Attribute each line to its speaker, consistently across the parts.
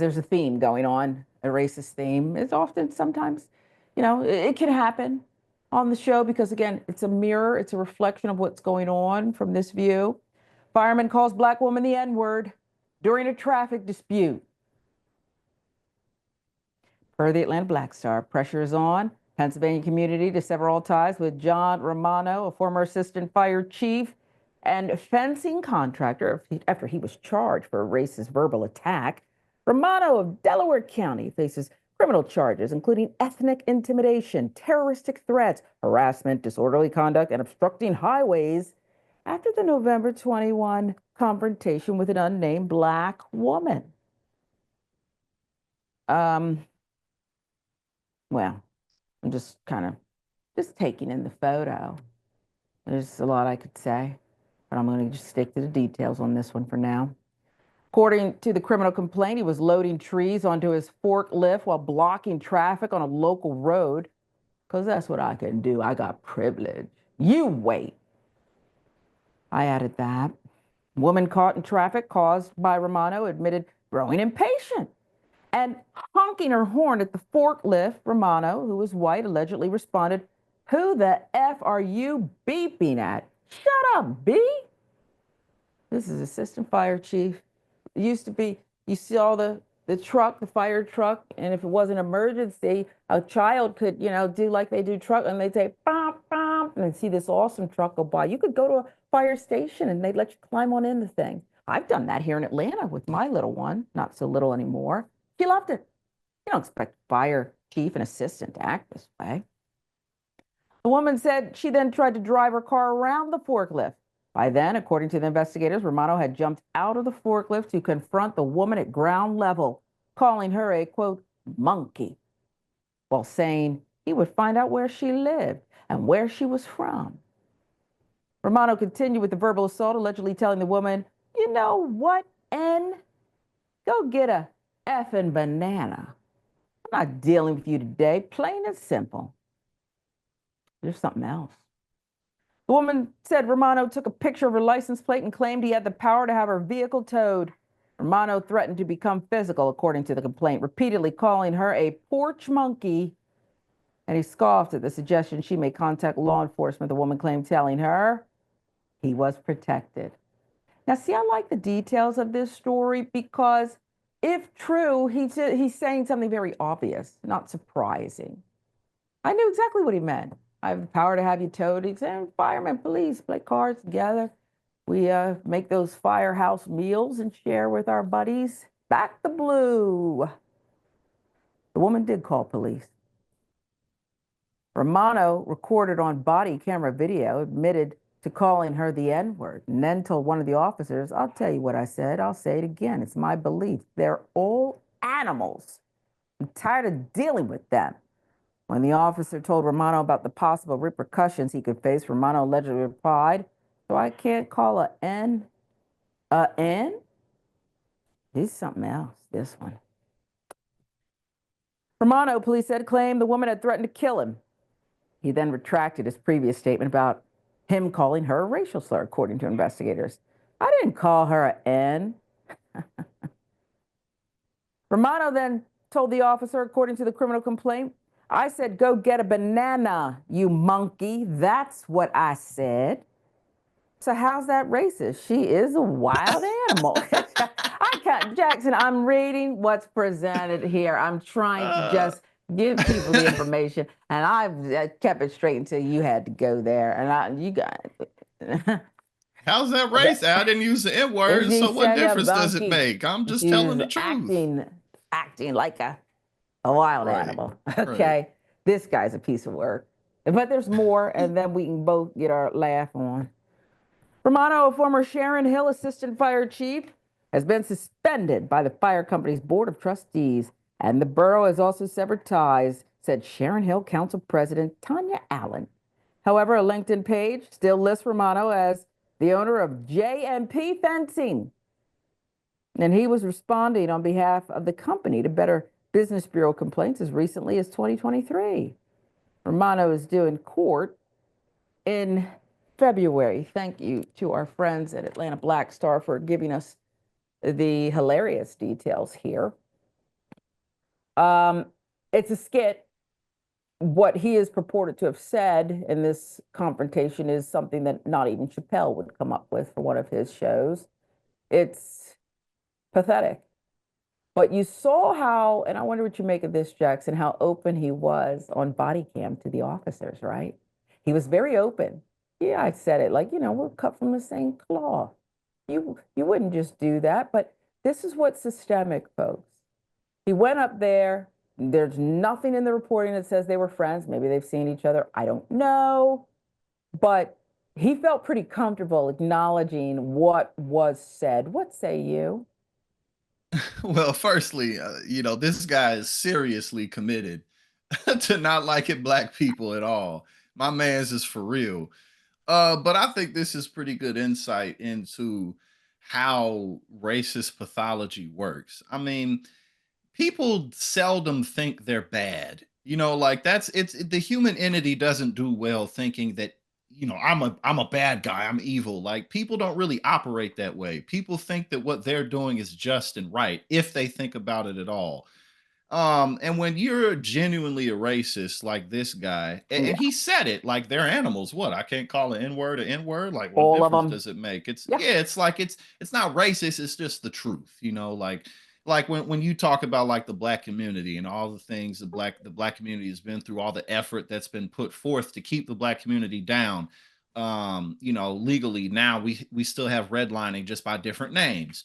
Speaker 1: there's a theme going on, a racist theme. It's often, sometimes, it can happen on the show because, again, it's a mirror, it's a reflection of what's going on from this view. Fireman calls black woman the N-word during a traffic dispute. Per the Atlanta Black Star, pressure is on Pennsylvania community to sever all ties with John Romano, a former assistant fire chief and fencing contractor, after he was charged for a racist verbal attack. Romano of Delaware County faces criminal charges, including ethnic intimidation, terroristic threats, harassment, disorderly conduct, and obstructing highways after the November 21 confrontation with an unnamed black woman. Well, I'm just taking in the photo. There's a lot I could say, but I'm going to just stick to the details on this one for now. According to the criminal complaint, he was loading trees onto his forklift while blocking traffic on a local road, because that's what I can do. I got privilege. You wait. I added that. Woman caught in traffic caused by Romano admitted growing impatient and honking her horn at the forklift. Romano, who was white, allegedly responded, "Who the F are you beeping at? Shut up, B." This is assistant fire chief. It used to be, you saw the truck, the fire truck, and if it was an emergency, a child could, do like they do truck, and they'd say, "Bump, bump," and they'd see this awesome truck go by. You could go to a fire station and they'd let you climb on in the thing. I've done that here in Atlanta with my little one, not so little anymore. She loved it. You don't expect fire chief and assistant to act this way. The woman said she then tried to drive her car around the forklift. By then, according to the investigators, Romano had jumped out of the forklift to confront the woman at ground level, calling her a, quote, monkey, while saying he would find out where she lived and where she was from. Romano continued with the verbal assault, allegedly telling the woman, "You know what, N? Go get a effing banana. I'm not dealing with you today, plain and simple." There's something else. The woman said Romano took a picture of her license plate and claimed he had the power to have her vehicle towed. Romano threatened to become physical, according to the complaint, repeatedly calling her a porch monkey, and he scoffed at the suggestion she may contact law enforcement. The woman claimed telling her he was protected. Now, see, I like the details of this story because, if true, he's saying something very obvious, not surprising. I knew exactly what he meant. I have the power to have you towed. He's saying, firemen, police, play cards together. We make those firehouse meals and share with our buddies. Back the blue. The woman did call police. Romano, recorded on body camera video, admitted to calling her the N-word and then told one of the officers, "I'll tell you what I said. I'll say it again. It's my belief. They're all animals. I'm tired of dealing with them." When the officer told Romano about the possible repercussions he could face, Romano allegedly replied, "So I can't call a N a N?" This is something else, this one. Romano, police said, claimed the woman had threatened to kill him. He then retracted his previous statement about him calling her a racial slur, according to investigators. "I didn't call her a N." Romano then told the officer, according to the criminal complaint, "I said, go get a banana, you monkey. That's what I said." So how's that racist? She is a wild animal. I can't, Jackson, I'm reading what's presented here. I'm trying to just give people the information, and I kept it straight until you had to go there. And you got it.
Speaker 2: How's that racist? I didn't use the N word, so what difference does it make? I'm just telling the truth.
Speaker 1: Acting like a wild animal. Okay. Right. This guy's a piece of work. But there's more, and then we can both get our laugh on. Romano, a former Sharon Hill assistant fire chief, has been suspended by the fire company's board of trustees, and the borough has also severed ties, said Sharon Hill Council President Tanya Allen. However, a LinkedIn page still lists Romano as the owner of JMP Fencing, and he was responding on behalf of the company to Better Business Bureau complaints as recently as 2023. Romano is due in court in February. Thank you to our friends at Atlanta Black Star for giving us the hilarious details here. It's a skit. What he is purported to have said in this confrontation is something that not even Chappelle would come up with for one of his shows. It's pathetic. But you saw how, and I wonder what you make of this, Jackson, how open he was on body cam to the officers, right? He was very open. Yeah, I said it like, we're cut from the same cloth. You wouldn't just do that, but this is what's systemic, folks. He went up there. There's nothing in the reporting that says they were friends. Maybe they've seen each other. I don't know. But he felt pretty comfortable acknowledging what was said. What say you?
Speaker 2: Well, firstly, this guy is seriously committed to not liking black people at all. My man's is for real. But I think this is pretty good insight into how racist pathology works. I mean, people seldom think they're bad. Like it's the human entity doesn't do well thinking that I'm a bad guy, I'm evil. Like people don't really operate that way. People think that what they're doing is just and right if they think about it at all. And when you're genuinely a racist like this guy, and
Speaker 1: Yeah,
Speaker 2: he said it, like they're animals. What? I can't call an N-word an N-word? Like what
Speaker 1: all of
Speaker 2: difference
Speaker 1: them.
Speaker 2: does it make? It's
Speaker 1: Yeah.
Speaker 2: yeah, it's like it's not racist, it's just the truth, like when you talk about like the black community and all the things the black community has been through, all the effort that's been put forth to keep the black community down. Legally now we still have redlining just by different names,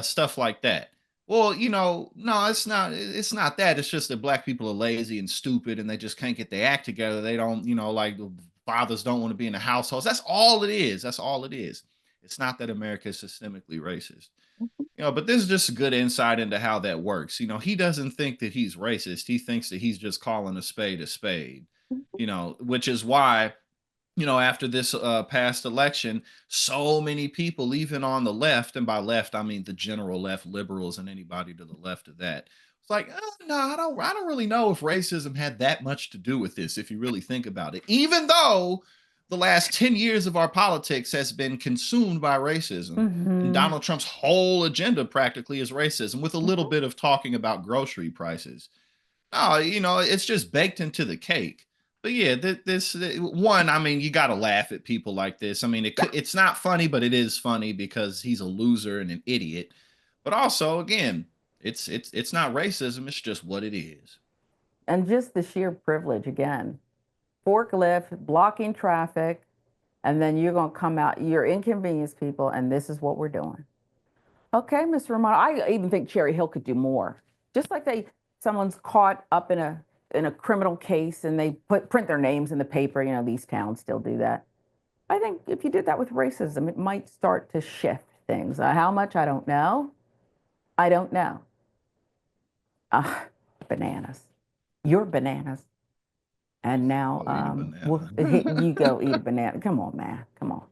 Speaker 2: stuff like that. Well, no, it's not that. It's just that black people are lazy and stupid and they just can't get their act together. They don't, like the fathers don't want to be in the households. That's all it is. That's all it is. It's not that America is systemically racist. But this is just a good insight into how that works. He doesn't think that he's racist. He thinks that he's just calling a spade a spade, which is why after this past election, so many people, even on the left, and by left, I mean the general left, liberals, and anybody to the left of that, it's like, no, I don't really know if racism had that much to do with this, if you really think about it. Even though the last 10 years of our politics has been consumed by racism, and
Speaker 1: Mm-hmm.
Speaker 2: Donald Trump's whole agenda practically is racism, with a little bit of talking about grocery prices. Oh, it's just baked into the cake. But yeah, one, I mean, you got to laugh at people like this. I mean,
Speaker 1: Yeah.
Speaker 2: it's not funny, but it is funny because he's a loser and an idiot. But also, again, it's not racism. It's just what it is.
Speaker 1: And just the sheer privilege again. Forklift, blocking traffic, and then you're going to come out, you're inconvenience people, and this is what we're doing. Okay, Mr. Romano, I even think Cherry Hill could do more. Just like someone's caught up in a criminal case and they print their names in the paper, these towns still do that. I think if you did that with racism, it might start to shift things. How much, I don't know. I don't know. Uh, Bananas. You're bananas. And now
Speaker 2: Go eat a
Speaker 1: well,
Speaker 2: banana.
Speaker 1: you go eat a banana. Come on, man. Come on.